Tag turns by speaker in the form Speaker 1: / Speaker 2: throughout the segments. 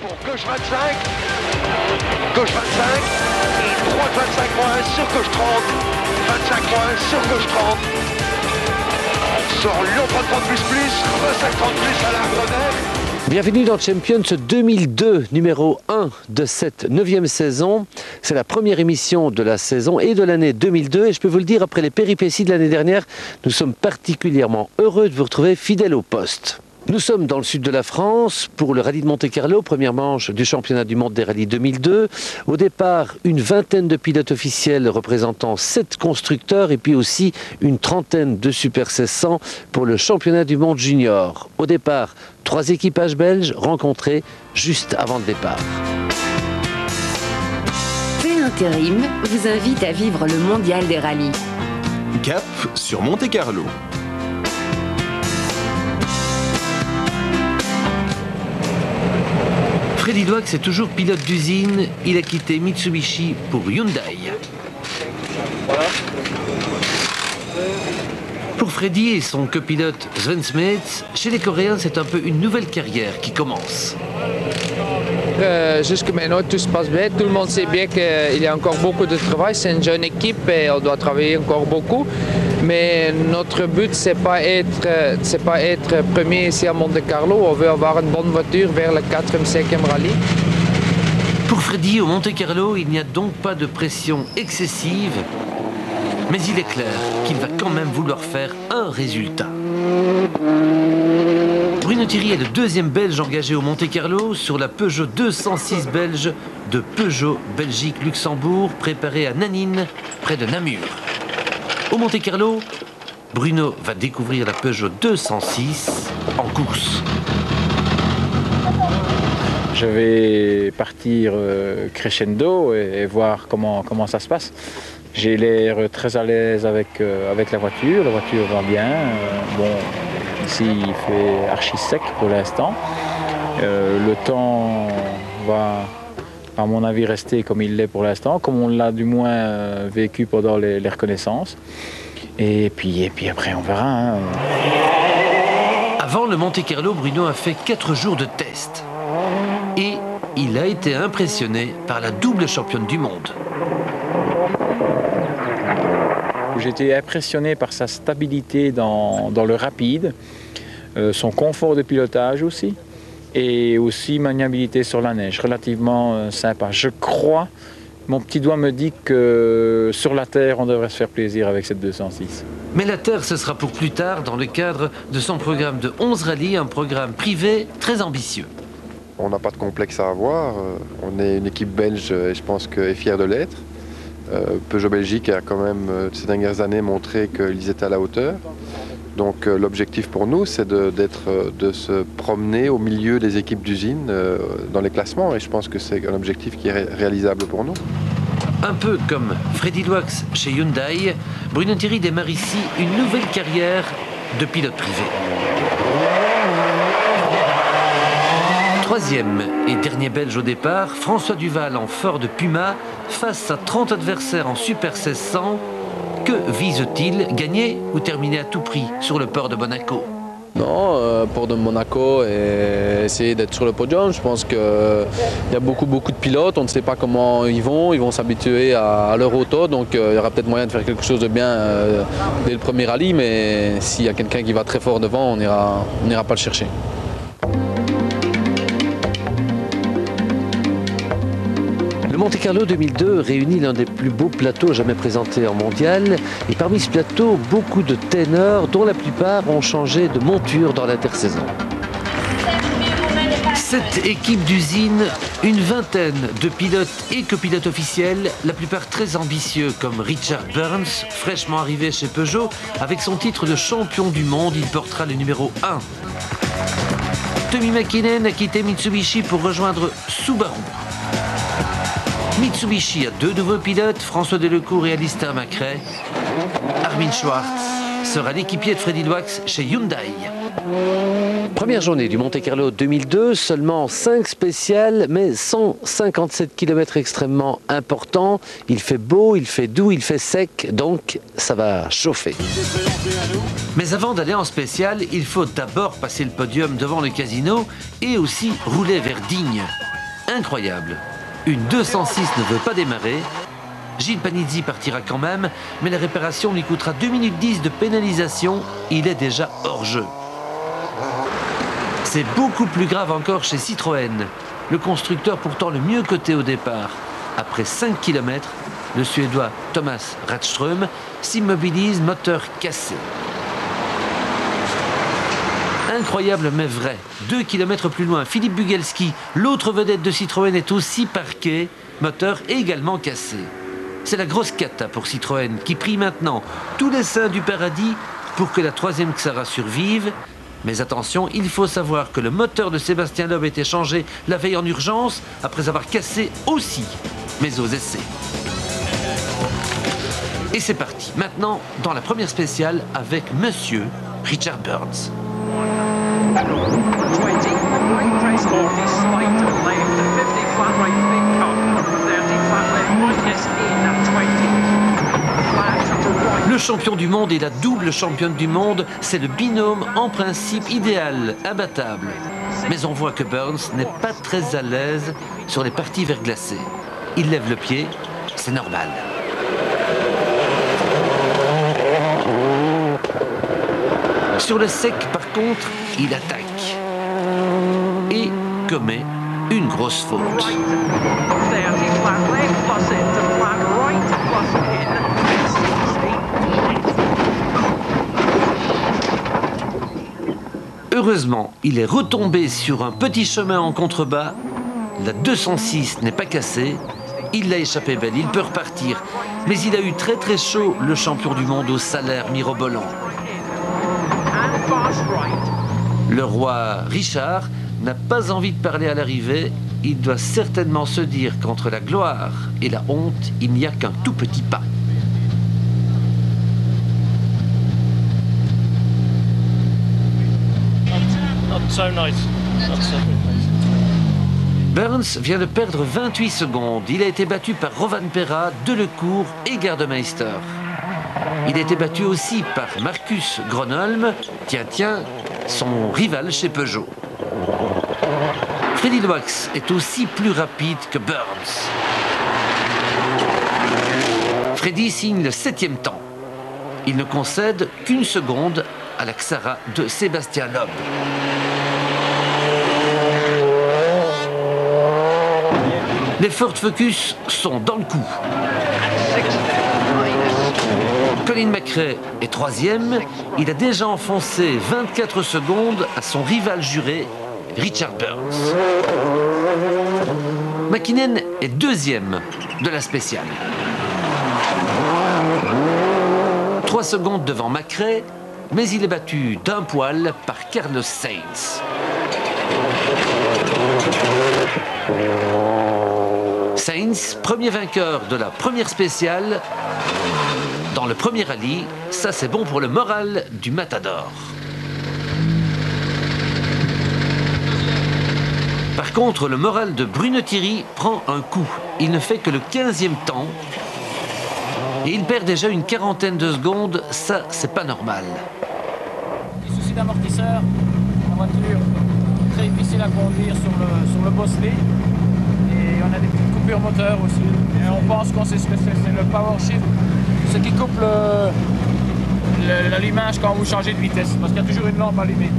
Speaker 1: pour gauche 25, gauche 25, et droite 25 moins sur gauche 30, 25 moins sur gauche 30. On sort long 30 plus, 50 plus à la Grenelle.
Speaker 2: Bienvenue dans Champions 2002, numéro 1 de cette 9e saison. C'est la première émission de la saison et de l'année 2002. Et je peux vous le dire, après les péripéties de l'année dernière, nous sommes particulièrement heureux de vous retrouver fidèles au poste. Nous sommes dans le sud de la France pour le rallye de Monte-Carlo, première manche du championnat du monde des rallyes 2002. Au départ, une vingtaine de pilotes officiels représentant 7 constructeurs et puis aussi une trentaine de Super 1600 pour le championnat du monde junior. Au départ, 3 équipages belges rencontrés juste avant le départ.
Speaker 3: Téléintérim vous invite à vivre le mondial des rallyes.
Speaker 4: Cap sur Monte-Carlo.
Speaker 2: Freddy Dwax est toujours pilote d'usine. Il a quitté Mitsubishi pour Hyundai. Pour Freddy et son copilote Sven Smets, chez les Coréens, c'est un peu une nouvelle carrière qui commence.
Speaker 5: Jusque maintenant, tout se passe bien. Tout le monde sait bien qu'il y a encore beaucoup de travail. C'est une jeune équipe et on doit travailler encore beaucoup. Mais notre but, c'est pas être premier ici à Monte-Carlo. On veut avoir une bonne voiture vers le 4e, 5e rallye.
Speaker 2: Pour Freddy, au Monte-Carlo, il n'y a donc pas de pression excessive. Mais il est clair qu'il va quand même vouloir faire un résultat. Bruno Thierry est le 2e Belge engagé au Monte-Carlo sur la Peugeot 206 belge de Peugeot Belgique-Luxembourg, préparée à Nanine, près de Namur. Au Monte-Carlo, Bruno va découvrir la Peugeot 206 en course.
Speaker 6: Je vais partir crescendo et voir comment ça se passe. J'ai l'air très à l'aise avec la voiture va bien. Bon, ici il fait archi sec pour l'instant. Le temps va, à mon avis, rester comme il l'est pour l'instant, comme on l'a du moins vécu pendant les reconnaissances. Et puis après on verra. Hein.
Speaker 2: Avant le Monte-Carlo, Bruno a fait 4 jours de test. Et il a été impressionné par la double championne du monde.
Speaker 6: J'ai été impressionné par sa stabilité dans le rapide, son confort de pilotage aussi, et aussi maniabilité sur la neige, relativement sympa. Je crois, mon petit doigt me dit que sur la terre, on devrait se faire plaisir avec cette 206.
Speaker 2: Mais la terre, ce sera pour plus tard dans le cadre de son programme de 11 rallyes, un programme privé très ambitieux.
Speaker 7: On n'a pas de complexe à avoir, on est une équipe belge et je pense qu'elle est fière de l'être. Peugeot Belgique a quand même ces dernières années montré qu'ils étaient à la hauteur. Donc l'objectif pour nous, c'est de se promener au milieu des équipes d'usine dans les classements et je pense que c'est un objectif qui est réalisable pour nous.
Speaker 2: Un peu comme Freddy Dwax chez Hyundai, Bruno Thierry démarre ici une nouvelle carrière de pilote privé. 3e et dernier Belge au départ, François Duval en Ford Puma, face à 30 adversaires en Super 1600. Que vise-t-il, gagner ou terminer à tout prix sur le port de Monaco?
Speaker 8: Non, port de Monaco et essayer d'être sur le podium. Je pense qu'il y a beaucoup de pilotes, on ne sait pas comment ils vont s'habituer à leur auto, donc il y aura peut-être moyen de faire quelque chose de bien dès le premier rallye, mais s'il y a quelqu'un qui va très fort devant, on n'ira pas le chercher.
Speaker 2: Le Monte-Carlo 2002 réunit l'un des plus beaux plateaux jamais présentés en mondial. Et parmi ce plateau, beaucoup de ténors, dont la plupart ont changé de monture dans l'intersaison. 7 équipes d'usine, une vingtaine de pilotes et copilotes officiels, la plupart très ambitieux comme Richard Burns, fraîchement arrivé chez Peugeot. Avec son titre de champion du monde, il portera le numéro 1. Tommy Mäkinen a quitté Mitsubishi pour rejoindre Subaru. Mitsubishi a 2 nouveaux pilotes, François Delecourt et Alistair McRae. Armin Schwartz sera l'équipier de Freddy Dwax chez Hyundai. Première journée du Monte-Carlo 2002, seulement 5 spéciales, mais 157 km extrêmement importants. Il fait beau, il fait doux, il fait sec, donc ça va chauffer. Mais avant d'aller en spécial, il faut d'abord passer le podium devant le casino et aussi rouler vers Digne. Incroyable. Une 206 ne veut pas démarrer. Gilles Panizzi partira quand même, mais la réparation lui coûtera 2 minutes 10 de pénalisation. Il est déjà hors jeu. C'est beaucoup plus grave encore chez Citroën. Le constructeur pourtant le mieux coté au départ. Après 5 km, le Suédois Thomas Radström s'immobilise, moteur cassé. Incroyable mais vrai. 2 km plus loin, Philippe Bugelski, l'autre vedette de Citroën, est aussi parqué, moteur également cassé. C'est la grosse cata pour Citroën qui prie maintenant tous les saints du paradis pour que la troisième Xara survive. Mais attention, il faut savoir que le moteur de Sébastien Loeb a été changé la veille en urgence après avoir cassé aussi, mais aux essais. Et c'est parti, maintenant dans la première spéciale avec Monsieur Richard Burns. Le champion du monde et la double championne du monde, c'est le binôme en principe idéal, imbattable. Mais on voit que Burns n'est pas très à l'aise sur les parties verglacées. Il lève le pied, c'est normal. Sur le sec, par contre, il attaque et commet une grosse faute. Heureusement, il est retombé sur un petit chemin en contrebas. La 206 n'est pas cassée. Il l'a échappé belle, il peut repartir. Mais il a eu très très chaud, le champion du monde au salaire mirobolant. Le roi Richard n'a pas envie de parler à l'arrivée. Il doit certainement se dire qu'entre la gloire et la honte, il n'y a qu'un tout petit pas. Burns vient de perdre 28 secondes. Il a été battu par Rovanperä, Delecourt et Gardemeister. Il a été battu aussi par Marcus Gronholm, tiens, son rival chez Peugeot. Freddy Loax est aussi plus rapide que Burns. Freddy signe le 7e temps. Il ne concède qu'une seconde à la Xara de Sébastien Loeb. Les Ford Focus sont dans le coup. Colin McRae est 3e. Il a déjà enfoncé 24 secondes à son rival juré, Richard Burns. Mäkinen est 2e de la spéciale. 3 secondes devant McRae, mais il est battu d'un poil par Carlos Sainz. Sainz, premier vainqueur de la première spéciale dans le premier rallye, ça c'est bon pour le moral du Matador. Par contre, le moral de Bruno Thierry prend un coup. Il ne fait que le 15e temps et il perd déjà une quarantaine de secondes. Ça, c'est pas normal.
Speaker 9: Des soucis d'amortisseur, la voiture très difficile à conduire sur le bosselet et on a des petites coupures moteur aussi. Et on pense qu'on sait ce que c'est le power shift, ce qui coupe l'allumage quand vous changez de vitesse, parce qu'il y a toujours une lampe allumée.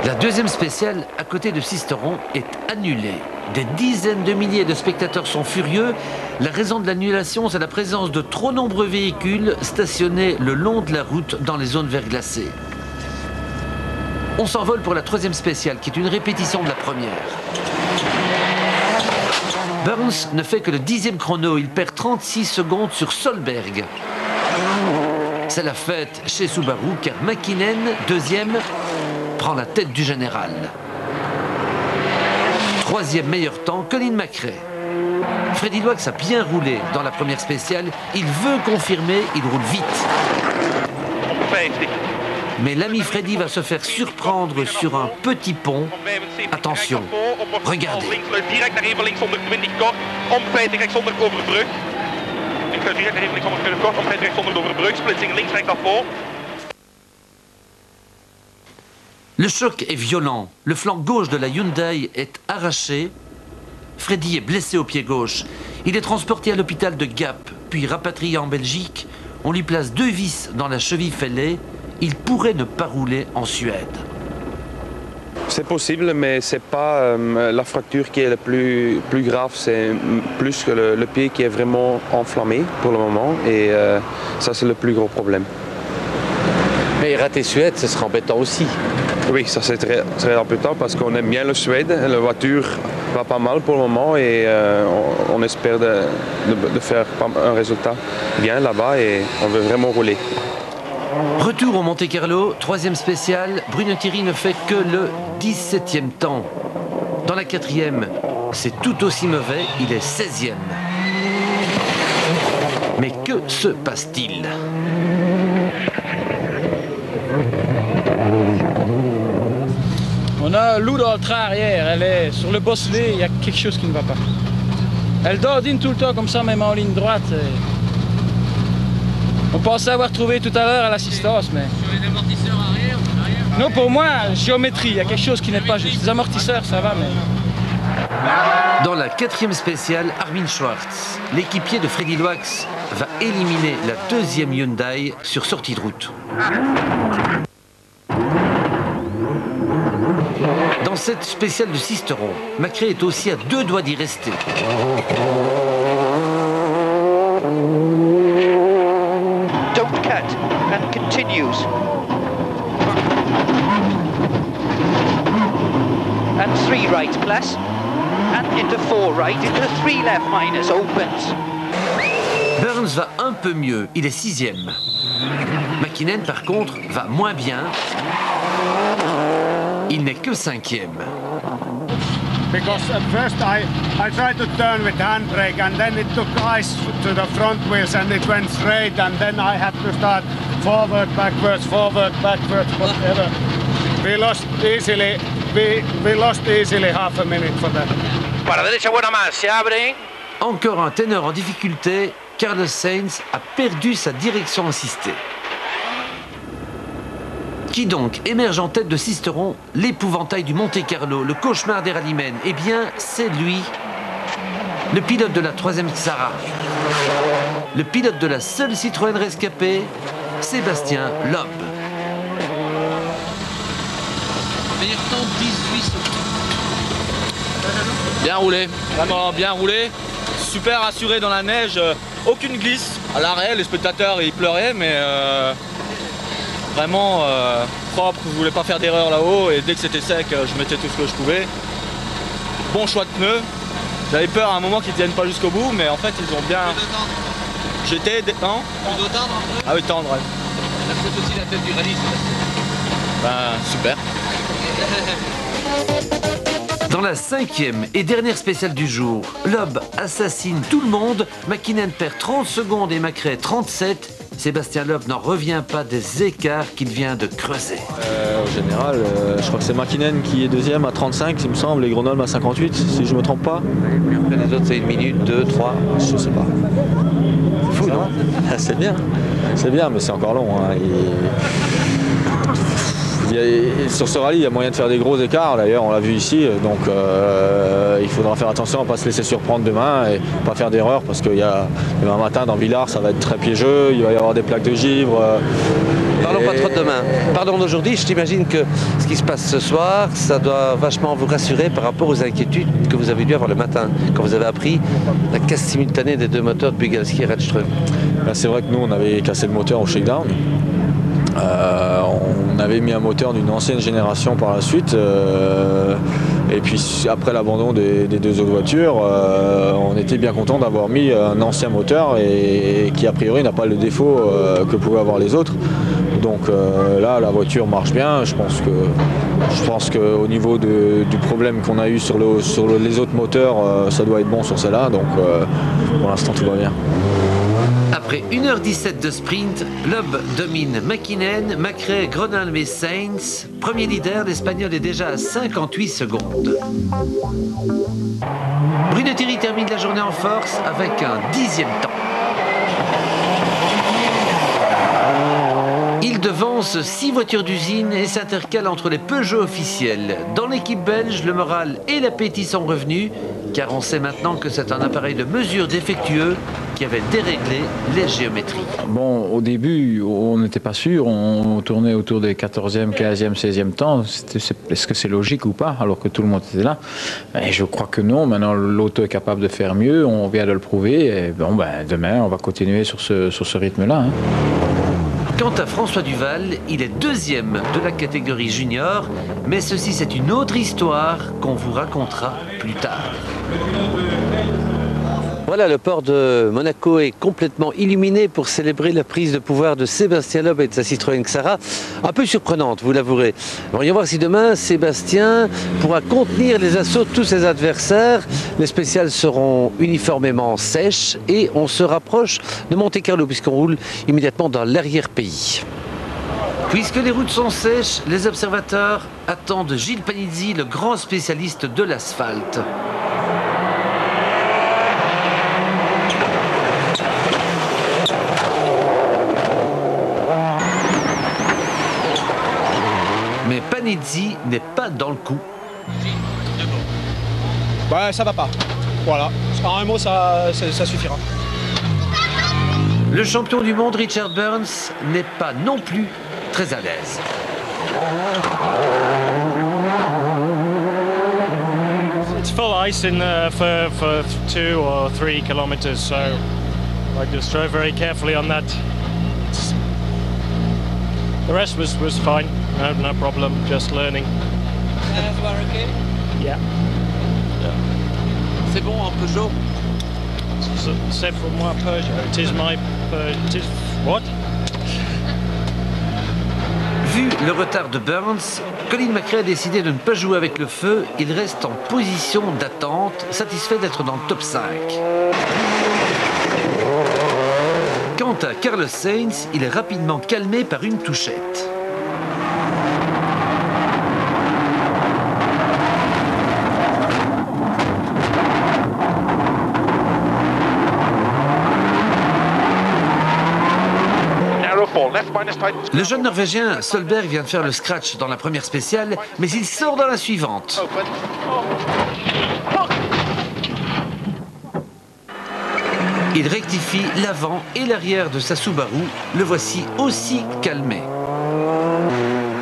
Speaker 2: La deuxième spéciale, à côté de Sisteron, est annulée. Des dizaines de milliers de spectateurs sont furieux. La raison de l'annulation, c'est la présence de trop nombreux véhicules stationnés le long de la route dans les zones verglacées. On s'envole pour la troisième spéciale, qui est une répétition de la première. Burns ne fait que le 10e chrono. Il perd 36 secondes sur Solberg. C'est la fête chez Subaru, car Mäkinen, 2e, prend la tête du général. 3e meilleur temps, Colin McRae. Freddy Loax a bien roulé dans la première spéciale. Il veut confirmer, il roule vite. Mais l'ami Freddy va se faire surprendre sur un petit pont. Attention, regardez. Le choc est violent. Le flanc gauche de la Hyundai est arraché. Freddy est blessé au pied gauche. Il est transporté à l'hôpital de Gap, puis rapatrié en Belgique. On lui place 2 vis dans la cheville fêlée. Il pourrait ne pas rouler en Suède.
Speaker 10: C'est possible, mais ce n'est pas la fracture qui est la plus grave, c'est plus que le pied qui est vraiment enflammé pour le moment. Et ça, c'est le plus gros problème.
Speaker 2: Mais rater Suède, ce sera embêtant aussi.
Speaker 10: Oui, ça c'est très, très embêtant parce qu'on aime bien le Suède. La voiture va pas mal pour le moment et on espère de faire un résultat bien là-bas et on veut vraiment rouler.
Speaker 2: Retour au Monte-Carlo, 3e spécial. Bruno Thierry ne fait que le 17e temps. Dans la 4e, c'est tout aussi mauvais, il est 16e. Mais que se passe-t-il ?
Speaker 9: On a Lou dans le train arrière, elle est sur le bosselet, il y a quelque chose qui ne va pas. Elle dordine tout le temps comme ça, même en ligne droite. On pensait avoir trouvé tout à l'heure à l'assistance, mais... Sur les amortisseurs arrière? Non, pour moi, géométrie, il y a quelque chose qui n'est pas juste. Les amortisseurs, ça va, mais...
Speaker 2: Dans la 4e spéciale, Armin Schwartz, l'équipier de Freddy Loax, va éliminer la 2e Hyundai sur sortie de route. Dans cette spéciale de Sisteron, Macrae est aussi à 2 doigts d'y rester.
Speaker 1: Don't cut and continues. And 3 right plus. And into 4 right, into 3 left minus, opens.
Speaker 2: Burns va un peu mieux, il est 6e. McKinnon, par contre, va moins bien. Il n'est que 5e.
Speaker 11: Because at first I tried to turn with handbrake and then it took ice to the front wheels and it went straight and then I had to start forward, backwards, whatever. We lost easily half a minute for that.
Speaker 1: Para derecha buena más, se abre.
Speaker 2: Encore un ténor en difficulté, Carlos Sainz a perdu sa direction assistée. Qui donc émerge en tête de Sisteron, l'épouvantail du Monte-Carlo, le cauchemar des rallymen? Eh bien, c'est lui, le pilote de la 3e Xara, le pilote de la seule Citroën rescapée, Sébastien Loeb.
Speaker 8: Meilleur temps 18 secondes. Bien roulé, vraiment bien roulé. Super assuré dans la neige, aucune glisse. À l'arrêt, les spectateurs ils pleuraient, mais vraiment propre. Je voulais pas faire d'erreur là-haut et dès que c'était sec, je mettais tout ce que je pouvais. Bon choix de pneus. J'avais peur à un moment qu'ils ne tiennent pas jusqu'au bout, mais en fait ils ont bien. J'étais non. Tu dois tendre un peu. Ah oui, tendre. Ouais. Là c'est aussi la tête du rallye. Ben super.
Speaker 2: Dans la 5e et dernière spéciale du jour, Loeb assassine tout le monde, McKinnon perd 30 secondes et Macrae 37. Sébastien Loeb n'en revient pas des écarts qu'il vient de creuser.
Speaker 6: Au général, je crois que c'est McKinnon qui est 2e à 35, il me semble, et Gronholm à 58, si je ne me trompe pas.
Speaker 2: Et après les autres, c'est 1 minute, 2, 3.
Speaker 6: Je sais pas.
Speaker 2: Fou, non?
Speaker 6: C'est bien, mais c'est encore long. Hein. Sur ce rallye, il y a moyen de faire des gros écarts, d'ailleurs on l'a vu ici, donc il faudra faire attention à ne pas se laisser surprendre demain et pas faire d'erreur parce qu'il y a demain matin dans Villars, ça va être très piégeux, il va y avoir des plaques de givre.
Speaker 2: Parlons pas trop de demain, parlons d'aujourd'hui. Je t'imagine que ce qui se passe ce soir, ça doit vachement vous rassurer par rapport aux inquiétudes que vous avez dû avoir le matin, quand vous avez appris la casse simultanée des 2 moteurs de Bugalski et Redström.
Speaker 6: C'est vrai que nous on avait cassé le moteur au shakedown. On avait mis un moteur d'une ancienne génération par la suite et puis après l'abandon des 2 autres voitures, on était bien content d'avoir mis un ancien moteur et qui a priori n'a pas le défaut que pouvaient avoir les autres. Donc là la voiture marche bien, je pense qu'au niveau du problème qu'on a eu sur les autres moteurs, ça doit être bon sur celle-là, donc pour l'instant tout va bien.
Speaker 2: Après 1h17 de sprint, Loeb domine McKinnon, Macrae, Gronholm et Sainz. Premier leader, l'Espagnol est déjà à 58 secondes. Bruno Thierry termine la journée en force avec un 10e temps. Il Il devance 6 voitures d'usine et s'intercale entre les Peugeot officiels. Dans l'équipe belge, le moral et l'appétit sont revenus, car on sait maintenant que c'est un appareil de mesure défectueux qui avait déréglé les géométries.
Speaker 6: Bon, au début, on n'était pas sûr, on tournait autour des 14e, 15e, 16e temps. Est-ce que c'est logique ou pas, alors que tout le monde était là? Et je crois que non. Maintenant, l'auto est capable de faire mieux, on vient de le prouver. Et bon, demain, on va continuer sur ce rythme-là. Hein.
Speaker 2: Quant à François Duval, il est 2e de la catégorie junior, mais ceci c'est une autre histoire qu'on vous racontera plus tard. Voilà, le port de Monaco est complètement illuminé pour célébrer la prise de pouvoir de Sébastien Loeb et de sa Citroën Xara. Un peu surprenante, vous l'avouerez. Voyons voir si demain, Sébastien pourra contenir les assauts de tous ses adversaires. Les spéciales seront uniformément sèches et on se rapproche de Monte-Carlo puisqu'on roule immédiatement dans l'arrière-pays. Puisque les routes sont sèches, les observateurs attendent Gilles Panizzi, le grand spécialiste de l'asphalte. Mais Panizzi n'est pas dans le coup.
Speaker 12: Ouais, ça va pas. Voilà. En un mot, ça suffira.
Speaker 2: Le champion du monde, Richard Burns, n'est pas non plus très à l'aise.
Speaker 13: It's full ice in for 2 or 3 kilometers, so I just drove very carefully on that. The rest was fine, no problem, just learning.
Speaker 9: Okay?
Speaker 13: Yeah.
Speaker 9: C'est bon en Peugeot?
Speaker 13: C'est pour moi Peugeot. It is my Peugeot. What?
Speaker 2: Vu le retard de Burns, Colin McRae a décidé de ne pas jouer avec le feu. Il reste en position d'attente, satisfait d'être dans le top 5. Quant à Carlos Sainz, il est rapidement calmé par une touchette. Le jeune Norvégien Solberg vient de faire le scratch dans la première spéciale, mais il sort dans la suivante. Il rectifie l'avant et l'arrière de sa Subaru. Le voici aussi calmé.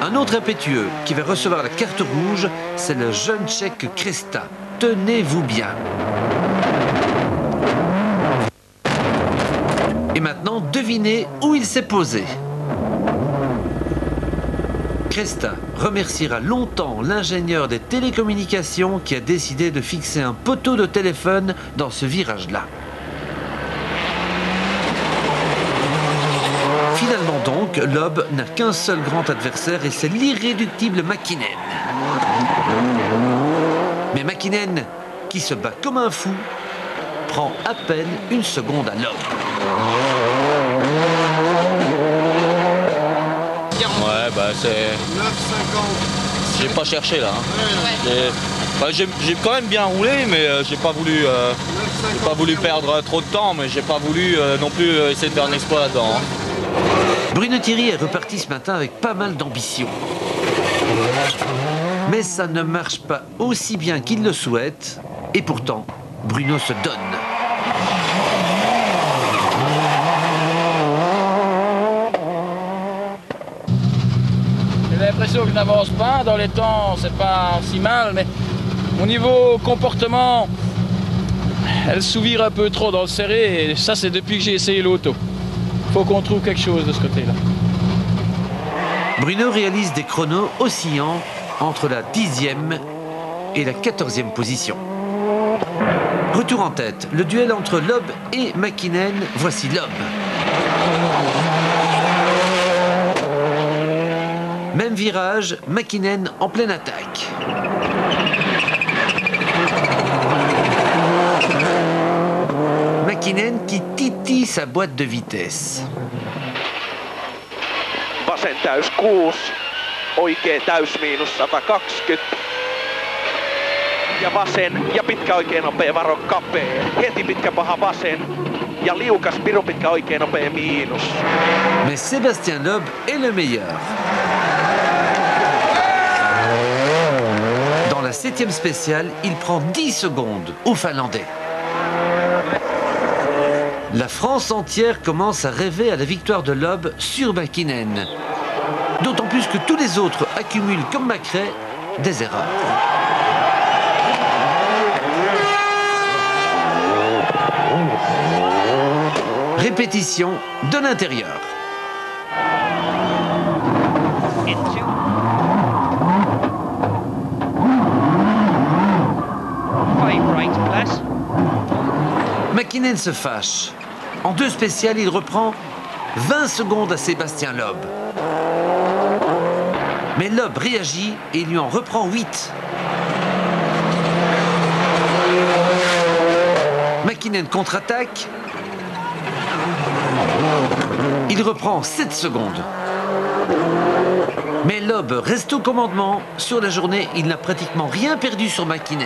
Speaker 2: Un autre impétueux qui va recevoir la carte rouge, c'est le jeune Tchèque Kresta. Tenez-vous bien. Et maintenant, devinez où il s'est posé. Kresta remerciera longtemps l'ingénieur des télécommunications qui a décidé de fixer un poteau de téléphone dans ce virage-là. Finalement donc, Loeb n'a qu'un seul grand adversaire et c'est l'irréductible Mäkinen. Mais Mäkinen, qui se bat comme un fou, prend à peine une seconde à Loeb.
Speaker 14: Ouais, bah c'est... 9,50. J'ai pas cherché là. Hein. J'ai quand même bien roulé, mais j'ai pas voulu perdre trop de temps, mais j'ai pas voulu non plus essayer de faire un exploit là-dedans. Hein.
Speaker 2: Bruno Thierry est reparti ce matin avec pas mal d'ambition. Mais ça ne marche pas aussi bien qu'il le souhaite, et pourtant, Bruno se donne.
Speaker 9: J'ai l'impression que je n'avance pas, dans les temps c'est pas si mal, mais au niveau comportement, elle souvire un peu trop dans le serré, et ça c'est depuis que j'ai essayé l'auto. Faut qu'on trouve quelque chose de ce côté-là.
Speaker 2: Bruno réalise des chronos oscillant entre la 10e et la 14e position. Retour en tête, le duel entre Loeb et Mäkinen, voici Loeb. Même virage, Mäkinen en pleine attaque. Mäkinen qui titille sa boîte de vitesse.
Speaker 1: Vasen täys 6, oikea täys miinus 120. Ja vasen ja pitkä oikea nopea varo kapea. Heti pitkä paha vasen
Speaker 2: Mais Sébastien Loeb est le meilleur. Dans la 7e spéciale, il prend 10 secondes aux Finlandais. La France entière commence à rêver à la victoire de Loeb sur Mäkinen. D'autant plus que tous les autres accumulent, comme Macrae, des erreurs. Répétition de l'intérieur. Mäkinen se fâche. En 2 spéciales, il reprend 20 secondes à Sébastien Loeb. Mais Loeb réagit et lui en reprend 8. Mäkinen contre-attaque. Il reprend 7 secondes. Mais Loeb reste au commandement. Sur la journée, il n'a pratiquement rien perdu sur Mäkinen.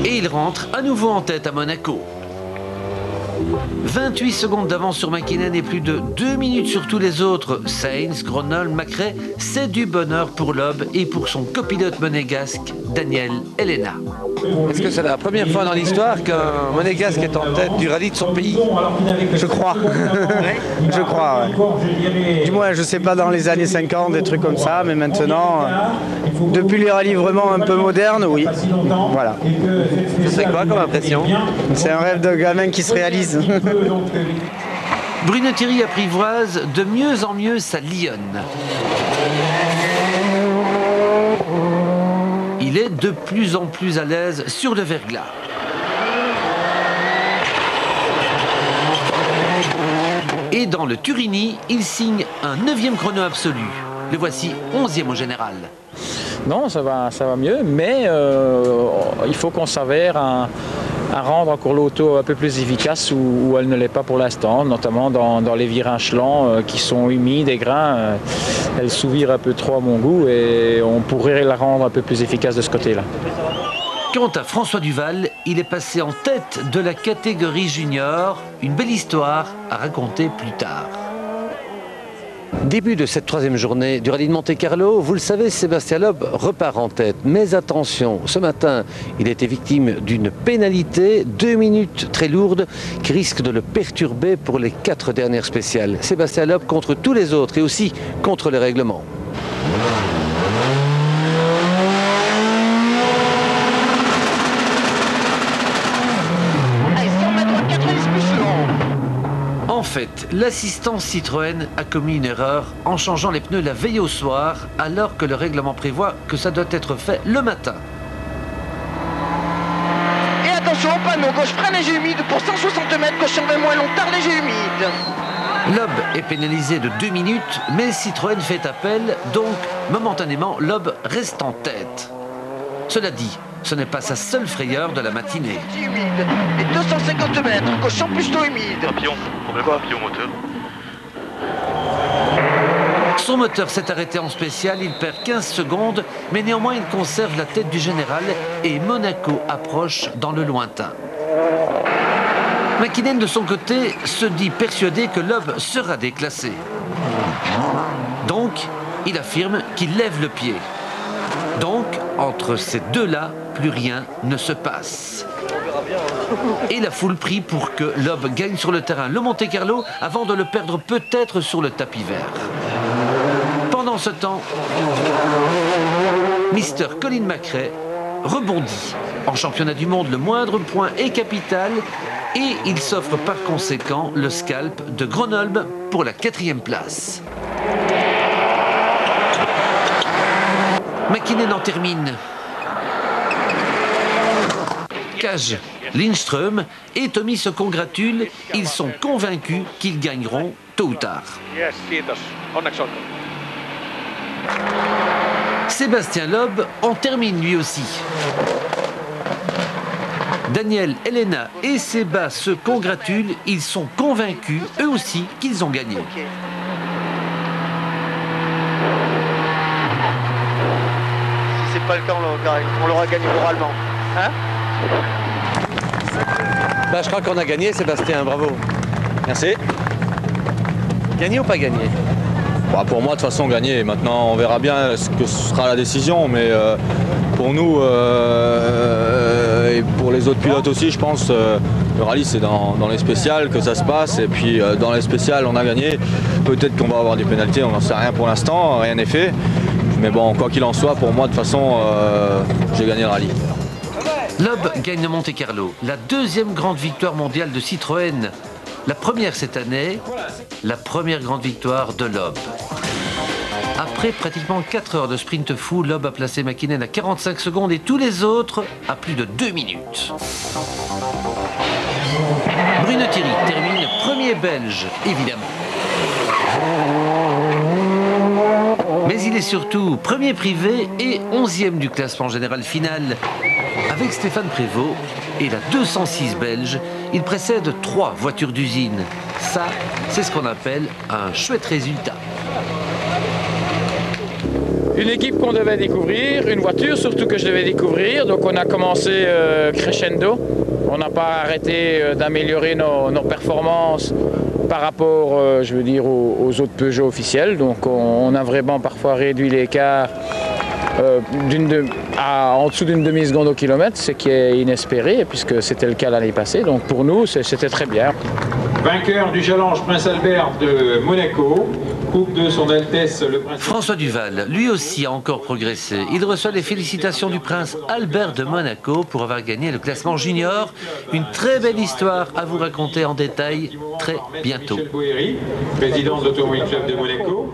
Speaker 2: Et il rentre à nouveau en tête à Monaco. 28 secondes d'avance sur Mäkinen et plus de 2 minutes sur tous les autres. Sainz, Gronholm, Macrae, c'est du bonheur pour Loeb et pour son copilote monégasque, Daniel Elena. Est-ce que c'est la première fois dans l'histoire qu'un monégasque est en tête du rallye de son pays?
Speaker 15: Je crois. Je crois, ouais. Du moins, je sais pas dans les années 50, des trucs comme ça, mais maintenant, depuis les rallyes vraiment un peu modernes, oui. Voilà.
Speaker 2: C'est quoi comme impression?
Speaker 15: C'est un rêve de gamin qui se réalise.
Speaker 2: Bruno Thierry apprivoise de mieux en mieux sa lionne. Il est de plus en plus à l'aise sur le verglas. Et dans le Turini, il signe un 9e chrono absolu. Le voici 11e au général.
Speaker 6: Non, ça va mieux, mais il faut qu'on s'avère à rendre encore l'auto un peu plus efficace où elle ne l'est pas pour l'instant, notamment dans les virages lents qui sont humides et grains. Elle souvire un peu trop à mon goût et on pourrait la rendre un peu plus efficace de ce côté-là.
Speaker 2: Quant à François Duval, il est passé en tête de la catégorie junior. Une belle histoire à raconter plus tard. Début de cette 3e journée du rallye de Monte-Carlo, vous le savez, Sébastien Loeb repart en tête. Mais attention, ce matin, il était victime d'une pénalité, 2 minutes très lourde, qui risque de le perturber pour les 4 dernières spéciales. Sébastien Loeb contre tous les autres et aussi contre le règlement. En fait, l'assistance Citroën a commis une erreur en changeant les pneus la veille au soir, alors que le règlement prévoit que ça doit être fait le matin.
Speaker 16: Et attention, panneau gauche frein léger humide pour 160 mètres, gauche surveille moins long, tard léger humide.
Speaker 2: Loeb est pénalisé de 2 minutes, mais Citroën fait appel, donc momentanément Loeb reste en tête. Cela dit, ce n'est pas sa seule frayeur de la matinée.
Speaker 16: Humide. Et 250 mètres, gauche en plus tôt humide.
Speaker 17: Papillon, combien de papillons moteur?
Speaker 2: Son moteur s'est arrêté en spécial, il perd 15 secondes, mais néanmoins il conserve la tête du général et Monaco approche dans le lointain. Mäkinen de son côté se dit persuadé que Loeb sera déclassé. Donc, il affirme qu'il lève le pied. Donc, entre ces deux-là, plus rien ne se passe. Et la foule prie pour que Loeb gagne sur le terrain le Monte-Carlo avant de le perdre peut-être sur le tapis vert. Pendant ce temps, Mr. Colin Macrae rebondit. En championnat du monde, le moindre point est capital et il s'offre par conséquent le scalp de Gronholm pour la 4e place. Mäkinen en termine. Cage, Lindström et Tommy se congratulent. Ils sont convaincus qu'ils gagneront tôt ou tard. Sébastien Loeb en termine lui aussi. Daniel, Elena et Séba se congratulent. Ils sont convaincus, eux aussi, qu'ils ont gagné.
Speaker 1: C'est pas le
Speaker 16: quand on l'aura gagné moralement. Hein?
Speaker 2: Bah, je crois qu'on a gagné, Sébastien, bravo.
Speaker 14: Merci.
Speaker 2: Gagné ou pas gagné?
Speaker 14: Bah, pour moi, de toute façon, gagné. Maintenant, on verra bien ce que sera la décision, mais pour nous et pour les autres pilotes aussi, je pense, le rallye, c'est dans les spéciales que ça se passe. Et puis, dans les spéciales, on a gagné. Peut-être qu'on va avoir des pénalités, on n'en sait rien pour l'instant, rien n'est fait. Mais bon, quoi qu'il en soit, pour moi, de toute façon, j'ai gagné le rallye.
Speaker 2: Loeb gagne le Monte-Carlo, la deuxième grande victoire mondiale de Citroën. La première cette année, la première grande victoire de Loeb. Après pratiquement 4 heures de sprint fou, Loeb a placé Mäkinen à 45 secondes et tous les autres à plus de 2 minutes. Bruno Thierry termine premier belge, évidemment. Mais il est surtout premier privé et 11e du classement général final. Avec Stéphane Prévost et la 206 belge, il précède 3 voitures d'usine. Ça, c'est ce qu'on appelle un chouette résultat.
Speaker 9: Une équipe qu'on devait découvrir, une voiture surtout que je devais découvrir. Donc on a commencé crescendo. On n'a pas arrêté d'améliorer nos performances par rapport, je veux dire, aux autres Peugeot officiels. Donc on a vraiment parfois réduit l'écart en dessous d'une demi-seconde au kilomètre, ce qui est inespéré puisque c'était le cas l'année passée. Donc pour nous, c'était très bien.
Speaker 18: Vainqueur du challenge Prince Albert de Monaco, coupe de son Altesse le Prince.
Speaker 2: François Duval, lui aussi a encore progressé. Il reçoit les félicitations du Prince Albert de Monaco pour avoir gagné le classement junior. Une très belle histoire à vous raconter en détail très bientôt.
Speaker 18: Michel Boéry, président de l'Automobile Club de Monaco.